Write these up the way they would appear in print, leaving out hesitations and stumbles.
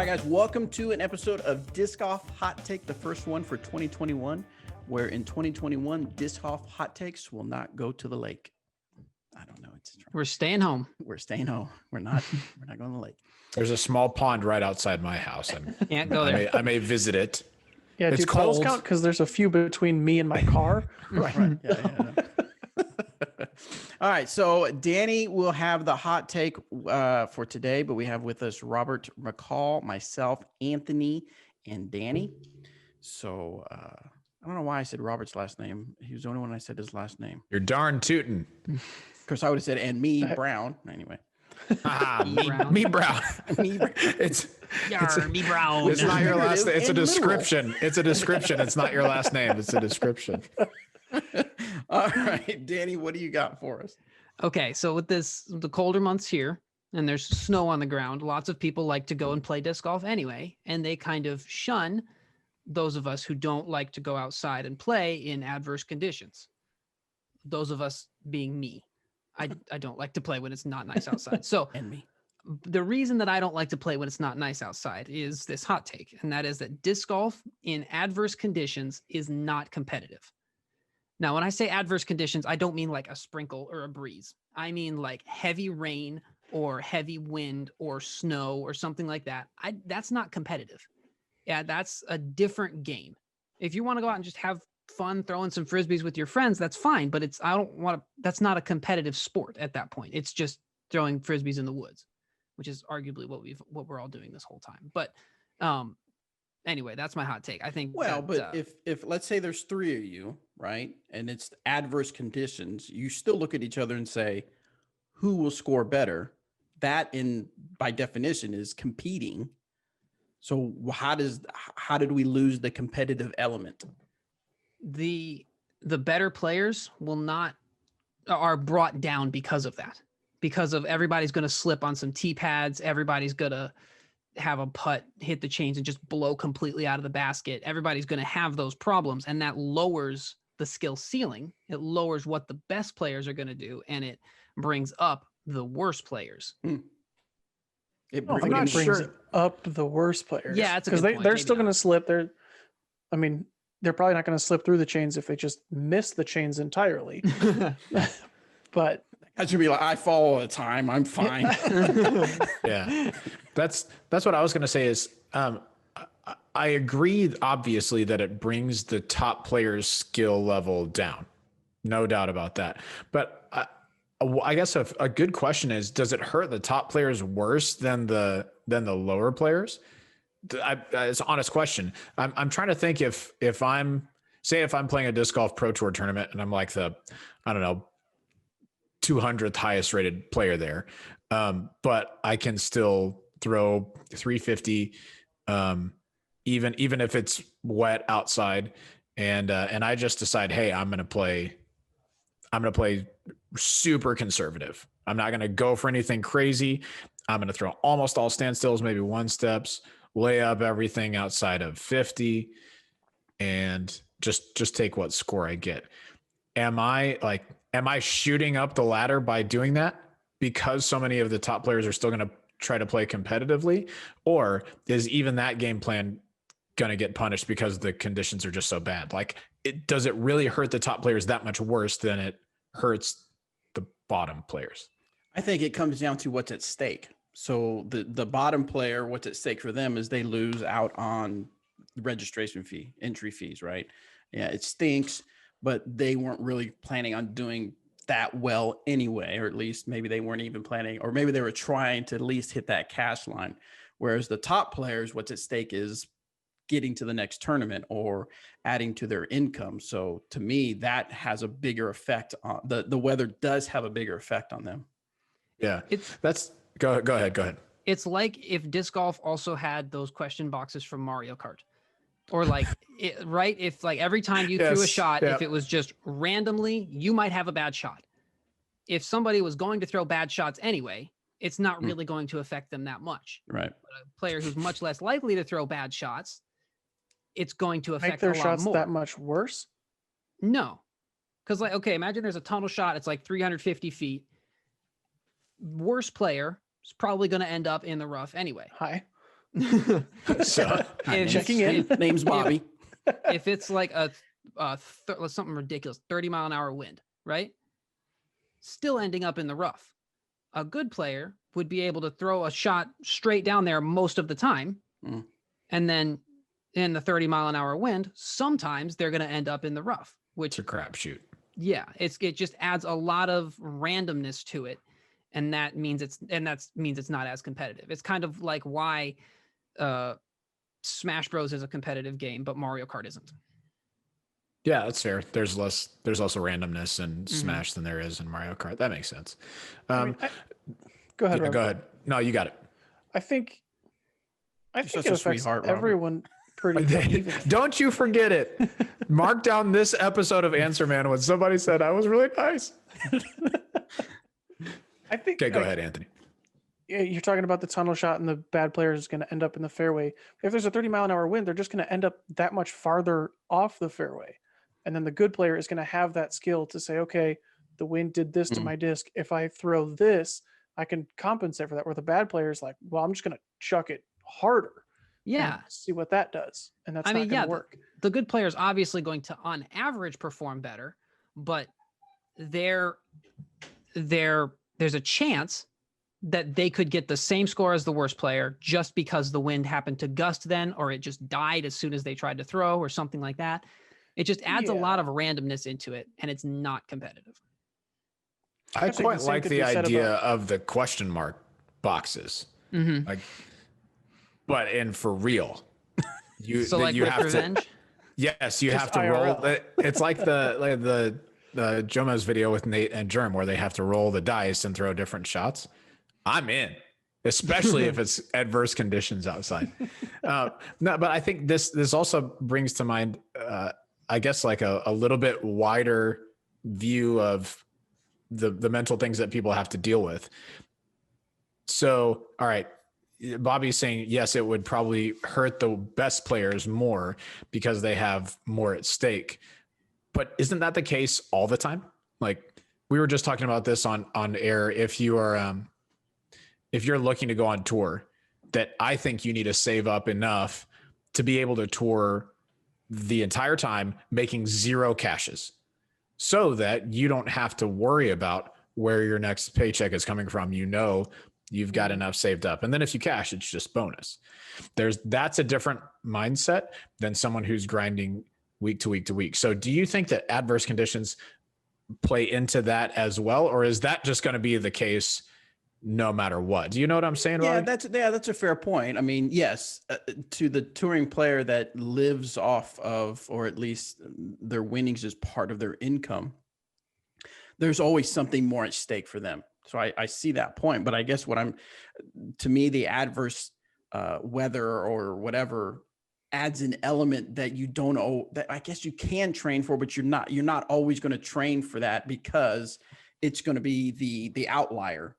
right, guys, welcome to an episode of Disc Golf Hot Take, the first one for 2021, where in 2021, Disc Golf Hot Takes will not go to the lake. I don't know. We're staying home. We're staying home. We're not going to the lake. There's a small pond right outside my house. Can't go there. I may visit it. Yeah, It's do puddles cold. count? Because there's a few between me and my car. Right. Yeah. All right. So Danny will have the hot take for today, but we have with us Robert McCall, myself, Anthony, and Danny. So I don't know why I said Robert's last name. He was the only one I said his last name. You're darn tootin'. Of course, I would have said, and me, Brown. Anyway. Me Brown. Me, Brown. It's Me Brown. it's not your last name. It's a And literal. description. It's a description. It's not your last name. It's a description. All right, Danny, what do you got for us? Okay, so with the colder months here, and there's snow on the ground, lots of people like to go and play disc golf anyway, and they kind of shun those of us who don't like to go outside and play in adverse conditions. Those of us being me. I don't like to play when it's not nice outside. So And me. the reason that I don't like to play when it's not nice outside is this hot take, and that is that disc golf in adverse conditions is not competitive. Now, when I say adverse conditions, I don't mean like a sprinkle or a breeze. I mean like heavy rain or heavy wind or snow or something like that. That's not competitive. Yeah, that's a different game. If you want to go out and just have fun throwing some frisbees with your friends, that's fine. But that's not a competitive sport at that point. It's just throwing frisbees in the woods, which is arguably what we're all doing this whole time. But anyway, that's my hot take. I think. Well, that, but if let's say there's three of you, right, and it's adverse conditions, you still look at each other and say, who will score better? That, by definition, is competing. So how did we lose the competitive element? the better players are brought down because of that. Because of everybody's going to slip on some tee pads, everybody's going to have a putt hit the chains and just blow completely out of the basket. Everybody's going to have those problems, and that lowers the skill ceiling. It lowers what the best players are going to do, and it brings up the worst players. It I'm not brings up the worst players. Yeah, that's a because good point. they're Maybe still not. going to slip. They're probably not going to slip through the chains if they just miss the chains entirely. But I should be like, I fall all the time. I'm fine. Yeah, that's what I was going to say. Is I agree, obviously, that it brings the top players' skill level down, no doubt about that. But I guess a good question is, does it hurt the top players worse than the lower players? It's an honest question. I'm trying to think if I'm playing a disc golf pro tour tournament and I'm like the, I don't know, 200th highest rated player there. But I can still throw 350, even if it's wet outside. And I just decide, hey, I'm going to play super conservative. I'm not going to go for anything crazy. I'm going to throw almost all standstills, maybe one steps, lay up everything outside of 50, and just take what score I get. Am I shooting up the ladder by doing that because so many of the top players are still going to try to play competitively? Or is even that game plan going to get punished because the conditions are just so bad? Like, does it really hurt the top players that much worse than it hurts the bottom players? I think it comes down to what's at stake. So the bottom player, what's at stake for them is they lose out on the registration fee, entry fees, right? Yeah, it stinks, but they weren't really planning on doing that well anyway, or at least maybe they weren't even planning, or maybe they were trying to at least hit that cash line. Whereas the top players, what's at stake is getting to the next tournament or adding to their income. So to me, that has a bigger effect on the weather does have a bigger effect on them. Yeah, go ahead. It's like if disc golf also had those question boxes from Mario Kart, or like, right? If like every time you threw a shot, if it was just randomly, you might have a bad shot. If somebody was going to throw bad shots anyway, it's not really going to affect them that much. Right. But a player who's much less likely to throw bad shots, it's going to affect make their a lot shots more. that much worse? No. Because like, okay, imagine there's a tunnel shot. It's like 350 feet. Worst player is probably going to end up in the rough anyway. Hi. So Checking in. Name's Bobby. If it's like something ridiculous, 30-mile-an-hour wind, right? Still ending up in the rough. A good player would be able to throw a shot straight down there most of the time. Mm. And then in the 30-mile-an-hour wind, sometimes they're going to end up in the rough, which it's a crapshoot. yeah, it just adds a lot of randomness to it. And that means it's not as competitive. It's kind of like why Smash Bros is a competitive game, but Mario Kart isn't. Yeah, that's fair. There's also randomness in Smash than there is in Mario Kart. That makes sense. I mean, go ahead. Yeah, Rob. go ahead. No, you got it. I think You're it such a affects sweetheart, Robert. everyone pretty evenly. Don't you forget it. Mark down this episode of Answer Man when somebody said I was really nice. I think. Okay, go ahead, Anthony. Yeah, you're talking about the tunnel shot and the bad player is going to end up in the fairway. If there's a 30-mile-an-hour wind, they're just going to end up that much farther off the fairway. And then the good player is going to have that skill to say, okay, the wind did this to my disc. If I throw this, I can compensate for that. Where the bad player is like, well, I'm just going to chuck it harder. Yeah. And see what that does. And that's I mean, not going yeah, to work. The good player is obviously going to, on average, perform better, but there's a chance that they could get the same score as the worst player just because the wind happened to gust then, or it just died as soon as they tried to throw or something like that. It just adds a lot of randomness into it, and it's not competitive. I think the quite same like could the be said idea about- of the question mark boxes. Mm-hmm. Like, but and for real, you So that like you with have revenge, to. Yes, you Just have to roll. IRL. It's like the Jomo's video with Nate and Germ where they have to roll the dice and throw different shots. I'm in, especially if it's adverse conditions outside. No, but I think this also brings to mind, I guess, like a little bit wider view of the mental things that people have to deal with. So, all right, Bobby's saying, yes, it would probably hurt the best players more because they have more at stake. But isn't that the case all the time? Like we were just talking about this on air. If you're looking to go on tour, that I think you need to save up enough to be able to tour the entire time, making zero cashes so that you don't have to worry about where your next paycheck is coming from. You know, you've got enough saved up. And then if you cash, it's just bonus. That's a different mindset than someone who's grinding week to week to week. So do you think that adverse conditions play into that as well? Or is that just going to be the case no matter what? Do you know what I'm saying? Yeah, Bobby? that's a fair point. I mean, yes, to the touring player that lives off of, or at least their winnings is part of their income, there's always something more at stake for them. So I see that point, but I guess to me, the adverse weather or whatever adds an element that you don't know, that I guess you can train for, but you're not always going to train for that because it's going to be the outlier.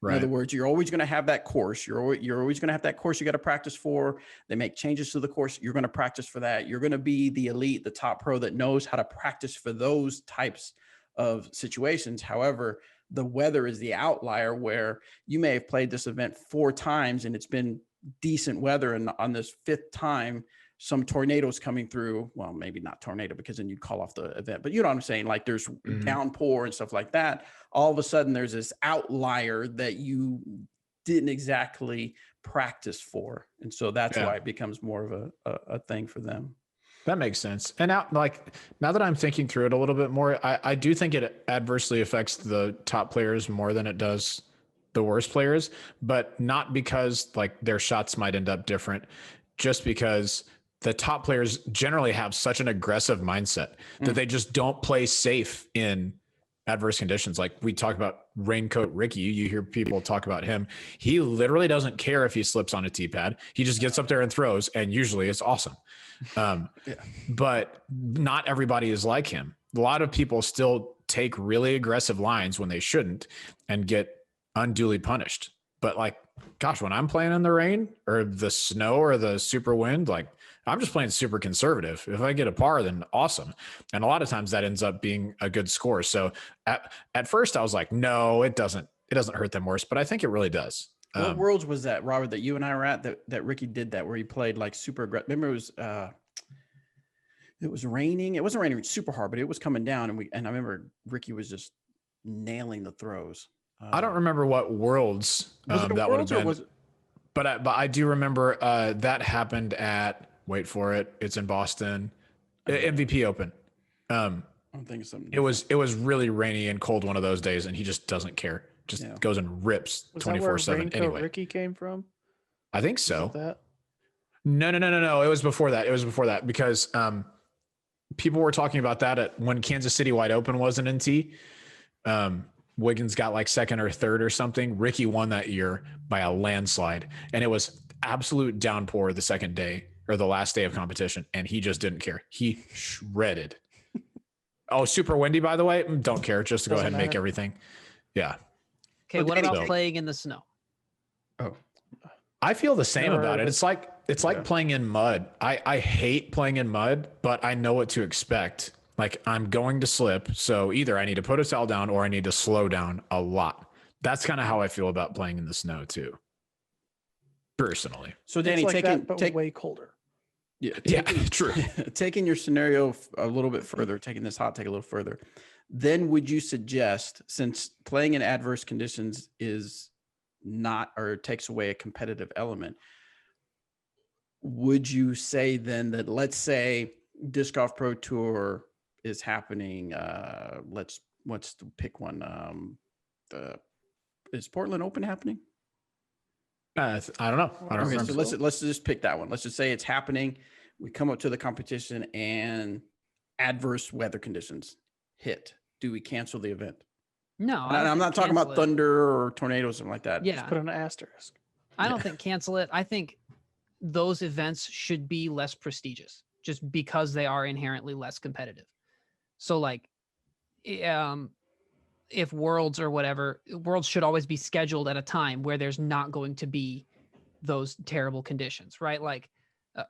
Right. In other words, you're always going to have that course. You're always going to have that course you got to practice for. They make changes to the course. You're going to practice for that. You're going to be the elite, the top pro that knows how to practice for those types of situations. However, the weather is the outlier where you may have played this event 4 times and it's been decent weather. And on this 5th time, some tornadoes coming through. Well, maybe not tornado because then you'd call off the event, but you know what I'm saying? Like there's downpour and stuff like that. All of a sudden there's this outlier that you didn't exactly practice for. And so that's why it becomes more of a thing for them. That makes sense. And now that I'm thinking through it a little bit more, I do think it adversely affects the top players more than it does the worst players, but not because like their shots might end up different, just because the top players generally have such an aggressive mindset that they just don't play safe in adverse conditions. Like we talk about Raincoat Ricky, you hear people talk about him. He literally doesn't care if he slips on a tee pad. He just gets up there and throws, and usually it's awesome. But not everybody is like him. A lot of people still take really aggressive lines when they shouldn't and get unduly punished. But like, gosh, when I'm playing in the rain or the snow or the super wind, like I'm just playing super conservative. If I get a par, then awesome. And a lot of times that ends up being a good score. So at first I was like, no, it doesn't hurt them worse, but I think it really does. What worlds was that, Robert, that you and I were at that Ricky did that where he played like super aggressive? Remember it was raining. It wasn't raining super hard, but it was coming down, and I remember Ricky was just nailing the throws. I don't remember what worlds Was it a that would have Worlds or been, was it- but I do remember that happened at, wait for it, it's in Boston, MVP Open. I don't think it's something. It was really rainy and cold one of those days, and he just doesn't care. Just Yeah. goes and rips Was that where 24/7 Raincoat anyway. Ricky came from? I think Is so. that No. It was before that. It was before that because people were talking about that at when Kansas City Wide Open was an NT. Wiggins got like second or third or something. Ricky won that year by a landslide, and it was absolute downpour the second day or the last day of competition, and he just didn't care. He shredded. Oh, super windy, by the way. Don't care. Just to go Doesn't ahead and make matter. everything. Yeah. Okay, But what Danny, about though- playing in the snow? Oh, I feel the same Never about heard it. of It's like Yeah. playing in mud. I hate playing in mud, but I know what to expect. Like I'm going to slip, so either I need to put a towel down or I need to slow down a lot. That's kind of how I feel about playing in the snow too. Personally. so Danny, it's like taking that, but take way colder. yeah, Yeah, taking- true. taking your scenario a little bit further, taking this hot take a little further, then would you suggest, since playing in adverse conditions is not or takes away a competitive element, would you say then that, let's say Disc Golf Pro Tour is happening, let's pick one, is Portland Open happening? I don't know. I don't Okay, remember. so let's just pick that one. Let's just say it's happening. We come up to the competition and adverse weather conditions hit. Do we cancel the event? No, And I'm not talking about cancel it. thunder or tornadoes, something like that. Yeah, Put an asterisk. I don't think cancel it. I think those events should be less prestigious just because they are inherently less competitive. So like if Worlds or whatever, Worlds should always be scheduled at a time where there's not going to be those terrible conditions, right? Like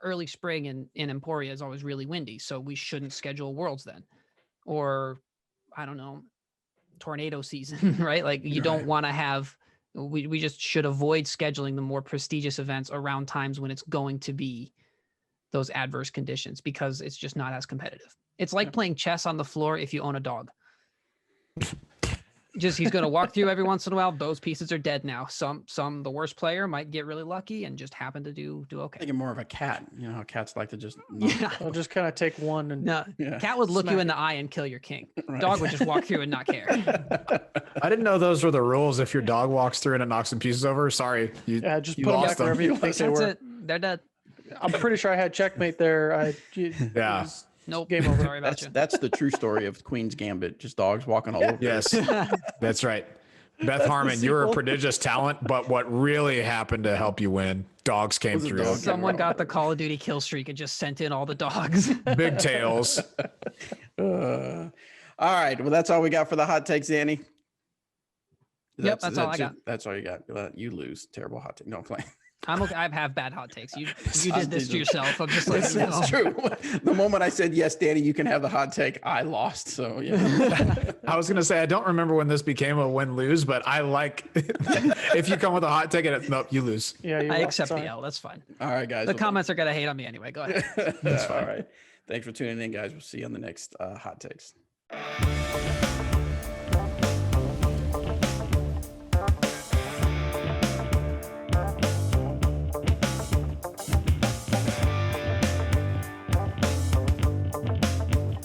early spring in Emporia is always really windy, so we shouldn't schedule Worlds then. Or I don't know, tornado season, right? Like you don't want to have, we just should avoid scheduling the more prestigious events around times when it's going to be those adverse conditions because it's just not as competitive. It's like playing chess on the floor if you own a dog. Just he's going to walk through every once in a while. Those pieces are dead now. The worst player might get really lucky and just happen to do okay. Thinking more of a cat. You know how cats like to just Yeah. I'll just kind of take one and No, Yeah. cat would look you Smack in the eye and kill your king. Right. Dog would just walk through and not care. I didn't know those were the rules. If your dog walks through and it knocks some pieces over, sorry. yeah, just you put them lost back them. wherever you think they That's were. it. They're dead. I'm pretty sure I had checkmate there. Yeah. Nope. Game over. Sorry about you. That's the true story of Queen's Gambit. Just dogs walking all over. Yes, that's right. Beth Harmon, you were a sequel. prodigious talent, but what really happened to help you win? Dogs came Was a through. dog. Someone got the Call of Duty kill streak and just sent in all the dogs. Big tails. All right. Well, that's all we got for the hot takes, Danny. That's all I got. That's all you got. You lose. Terrible hot take. No, I'm playing. I'm okay. I have bad hot takes. You I'm did this to teasing. yourself. I'm just letting you know. That's true. The moment I said yes, Danny, you can have the hot take, I lost. So yeah. I was gonna say I don't remember when this became a win-lose, but I like if you come with a hot take and it, nope, you lose. Yeah, you I lost, accept sorry. the L. That's fine. All right, guys. The comments are gonna hate on me anyway. Go ahead. That's fine. All right. Thanks for tuning in, guys. We'll see you on the next hot takes.